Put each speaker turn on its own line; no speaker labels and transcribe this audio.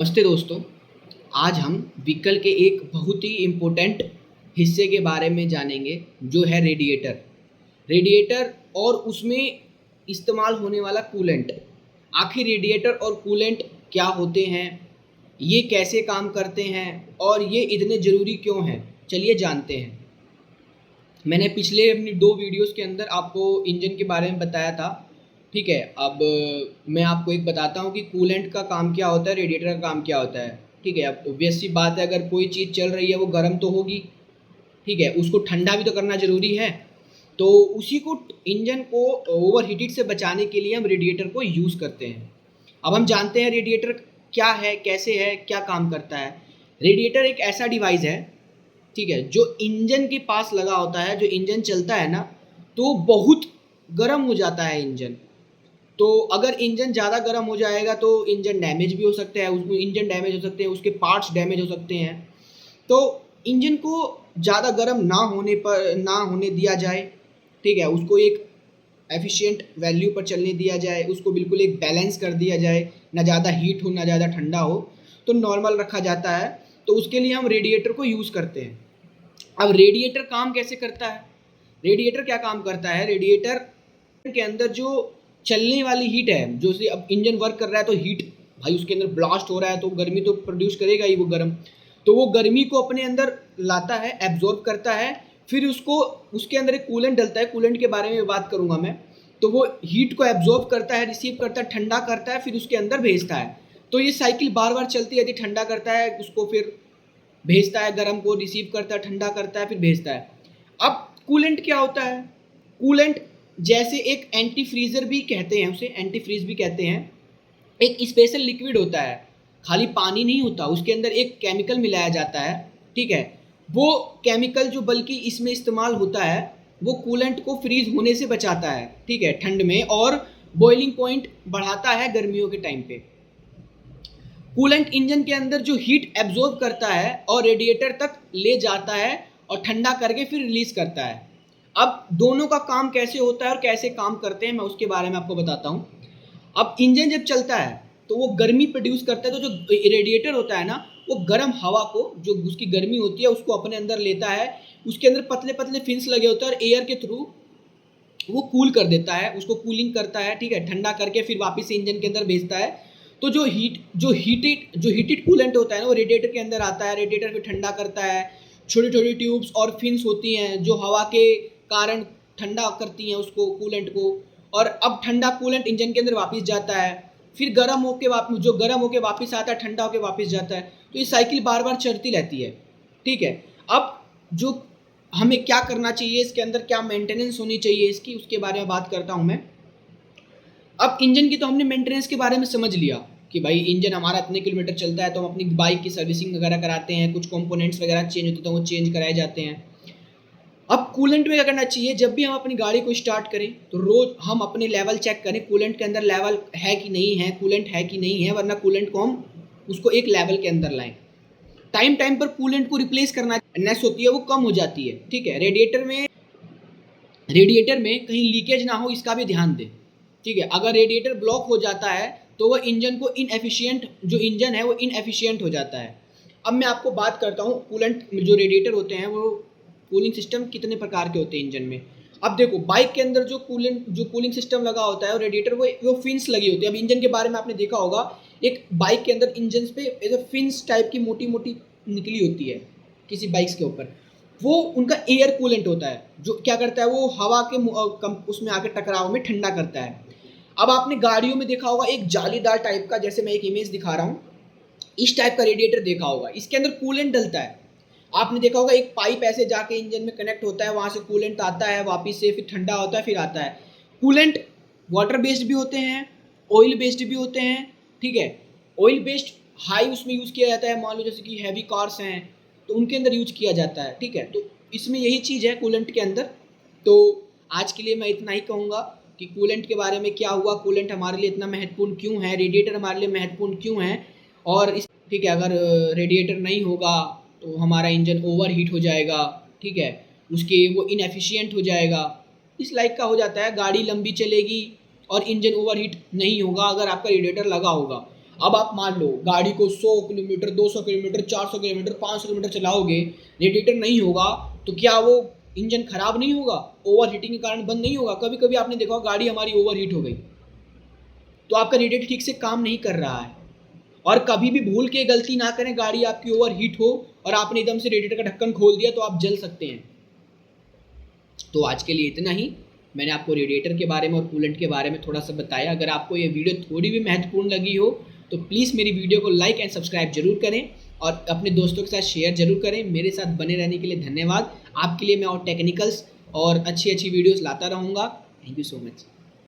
नमस्ते दोस्तों। आज हम व्हीकल के एक बहुत ही इम्पोर्टेंट हिस्से के बारे में जानेंगे जो है रेडिएटर। रेडिएटर और उसमें इस्तेमाल होने वाला कूलेंट। आखिर रेडिएटर और कूलेंट क्या होते हैं, ये कैसे काम करते हैं और ये इतने ज़रूरी क्यों हैं, चलिए जानते हैं। मैंने पिछले अपनी 2 वीडियोस के अंदर आपको इंजन के बारे में बताया था। ठीक है, अब मैं आपको एक बताता हूँ कि कूलेंट का काम क्या होता है, रेडिएटर का काम क्या होता है। ठीक है, अब ऑब्वियस सी बात है, अगर कोई चीज़ चल रही है वो गर्म तो होगी। ठीक है, उसको ठंडा भी तो करना ज़रूरी है। तो उसी को इंजन को ओवर हीटेड से बचाने के लिए हम रेडिएटर को यूज़ करते हैं। अब हम जानते हैं रेडिएटर क्या है, कैसे है, क्या काम करता है। रेडिएटर एक ऐसा डिवाइस है, ठीक है, जो इंजन के पास लगा होता है। जो इंजन चलता है ना, तो बहुत गर्म हो जाता है इंजन। तो अगर इंजन ज़्यादा गर्म हो जाएगा तो इंजन डैमेज भी हो सकता है, उसको इंजन डैमेज हो सकते हैं, उसके पार्ट्स डैमेज हो सकते हैं। तो इंजन को ज़्यादा गर्म ना होने दिया जाए। ठीक है, उसको एक एफिशिएंट वैल्यू पर चलने दिया जाए, उसको बिल्कुल एक बैलेंस कर दिया जाए, ना ज़्यादा हीट हो ना ज़्यादा ठंडा हो, तो नॉर्मल रखा जाता है। तो उसके लिए हम रेडिएटर को यूज़ करते हैं। अब रेडिएटर काम कैसे करता है? रेडिएटर क्या काम करता है? रेडिएटर के अंदर जो चलने वाली हीट है, जो से अब इंजन वर्क कर रहा है तो हीट, भाई उसके अंदर ब्लास्ट हो रहा है तो गर्मी तो प्रोड्यूस करेगा ही वो गर्म। तो वो गर्मी को अपने अंदर लाता है, एब्जॉर्ब करता है, फिर उसको उसके अंदर एक कूलेंट डलता है। कूलेंट के बारे में बात करूंगा मैं। तो वो हीट को एब्जॉर्ब करता है, रिसीव करता है, ठंडा करता है, फिर उसके अंदर भेजता है। तो ये साइकिल बार बार चलती है। यदि ठंडा करता है उसको, फिर भेजता है, गर्म को रिसीव करता है, ठंडा करता है, फिर भेजता है। अब कूलेंट क्या होता है? कूलेंट जैसे एक एंटी फ्रीजर भी कहते हैं, उसे एंटी फ्रीज भी कहते हैं। एक स्पेशल लिक्विड होता है, खाली पानी नहीं होता, उसके अंदर एक केमिकल मिलाया जाता है। ठीक है, वो केमिकल जो बल्कि इसमें इस्तेमाल होता है, वो कूलेंट को फ्रीज होने से बचाता है। ठीक है, ठंड में, और बॉइलिंग पॉइंट बढ़ाता है गर्मियों के टाइम पे। कूलेंट इंजन के अंदर जो हीट एब्जॉर्ब करता है और रेडिएटर तक ले जाता है और ठंडा करके फिर रिलीज करता है। अब दोनों का काम कैसे होता है और कैसे काम करते हैं, मैं उसके बारे में आपको बताता हूँ। अब इंजन जब चलता है तो वो गर्मी प्रोड्यूस करता है। तो जो रेडिएटर होता है ना, वो गर्म हवा को, जो उसकी गर्मी होती है, उसको अपने अंदर लेता है। उसके अंदर पतले पतले फिन्स लगे होते हैं और एयर के थ्रू वो कूल कर देता है, उसको कूलिंग करता है। ठीक है, ठंडा करके फिर वापस से इंजन के अंदर भेजता है। तो जो हीटेड कूलेंट होता है ना, वो रेडिएटर के अंदर आता है। रेडिएटर फिर ठंडा करता है। छोटी छोटी ट्यूब्स और फिन्स होती हैं जो हवा के कारण ठंडा करती हैं उसको, कूलेंट को। और अब ठंडा कूलेंट इंजन के अंदर वापस जाता है, फिर गर्म होके वापस आता है, ठंडा होके वापस जाता है। तो ये साइकिल बार बार चलती रहती है। ठीक है, अब जो हमें क्या करना चाहिए, इसके अंदर क्या मेंटेनेंस होनी चाहिए इसकी, उसके बारे में बात करता हूँ मैं। अब इंजन की तो हमने मेंटेनेंस के बारे में समझ लिया कि भाई इंजन हमारा इतने किलोमीटर चलता है तो हम अपनी बाइक की सर्विसिंग वगैरह कराते हैं, कुछ कंपोनेंट्स वगैरह चेंज होते हैं तो वो चेंज कराए जाते हैं। अब कूलेंट में क्या करना चाहिए? जब भी हम अपनी गाड़ी को स्टार्ट करें तो रोज हम अपने लेवल चेक करें, कूलेंट के अंदर लेवल है कि नहीं है, कूलेंट है कि नहीं है, वरना कूलेंट को हम उसको एक लेवल के अंदर लाएं। टाइम टाइम पर कूलेंट को रिप्लेस करना, नेस होती है वो कम हो जाती है। ठीक है, रेडिएटर में कहीं लीकेज ना हो, इसका भी ध्यान दें। ठीक है, अगर रेडिएटर ब्लॉक हो जाता है तो वह इंजन को इनएफिशिएंट, जो इंजन है वो इनएफिशिएंट हो जाता है। अब मैं आपको बात करता हूँ कूलेंट, जो रेडिएटर होते हैं वो कूलिंग सिस्टम कितने प्रकार के होते हैं इंजन में। अब देखो, बाइक के अंदर जो कूलिंग सिस्टम लगा होता है और रेडिएटर, वो फिन्स लगी होती है। अब इंजन के बारे में आपने देखा होगा, एक बाइक के अंदर इंजन पे ऐसे फिन्स टाइप की मोटी मोटी निकली होती है किसी बाइक्स के ऊपर। वो उनका एयर कूलेंट होता है, जो क्या करता है, वो हवा के उसमें आके टकराव में ठंडा करता है। अब आपने गाड़ियों में देखा होगा एक जालीदार टाइप का, जैसे मैं एक इमेज दिखा रहा हूँ, इस टाइप का रेडिएटर देखा होगा। इसके अंदर कूलेंट डलता है। आपने देखा होगा एक पाइप ऐसे जाके इंजन में कनेक्ट होता है, वहाँ से कूलेंट आता है, वापस से फिर ठंडा होता है, फिर आता है। कूलेंट वाटर बेस्ड भी होते हैं, ऑयल बेस्ड भी होते हैं। ठीक है, ऑयल बेस्ड हाई उसमें यूज़ किया जाता है। मान लो जैसे कि हैवी कार्स हैं तो उनके अंदर यूज किया जाता है। ठीक है, तो इसमें यही चीज़ है कूलेंट के अंदर। तो आज के लिए मैं इतना ही कहूँगा कि कूलेंट के बारे में क्या हुआ, कूलेंट हमारे लिए इतना महत्वपूर्ण क्यों है, रेडिएटर हमारे लिए महत्वपूर्ण क्यों है। और इस, ठीक है, अगर रेडिएटर नहीं होगा तो हमारा इंजन ओवर हीट हो जाएगा। ठीक है, उसके वो इनएफिशिएंट हो जाएगा, इस लाइक का हो जाता है। गाड़ी लंबी चलेगी और इंजन ओवर हीट नहीं होगा अगर आपका रेडिएटर लगा होगा। अब आप मान लो गाड़ी को 100 किलोमीटर, 200 किलोमीटर, 400 किलोमीटर, 500 किलोमीटर चलाओगे, रेडिएटर नहीं होगा तो क्या वो इंजन खराब नहीं होगा, ओवर हीटिंग के कारण बंद नहीं होगा? कभी कभी आपने देखा गाड़ी हमारी ओवर हीट हो गई तो आपका रेडिएटर ठीक से काम नहीं कर रहा है। और कभी भी भूल के गलती ना करें, गाड़ी आपकी ओवर हीट हो और आपने एकदम से रेडिएटर का ढक्कन खोल दिया तो आप जल सकते हैं। तो आज के लिए इतना ही। मैंने आपको रेडिएटर के बारे में और कूलेंट के बारे में थोड़ा सा बताया। अगर आपको ये वीडियो थोड़ी भी महत्वपूर्ण लगी हो तो प्लीज़ मेरी वीडियो को लाइक एंड सब्सक्राइब जरूर करें और अपने दोस्तों के साथ शेयर जरूर करें। मेरे साथ बने रहने के लिए धन्यवाद। आपके लिए मैं और टेक्निकल्स और अच्छी अच्छी वीडियोस लाता रहूँगा। Thank you so much.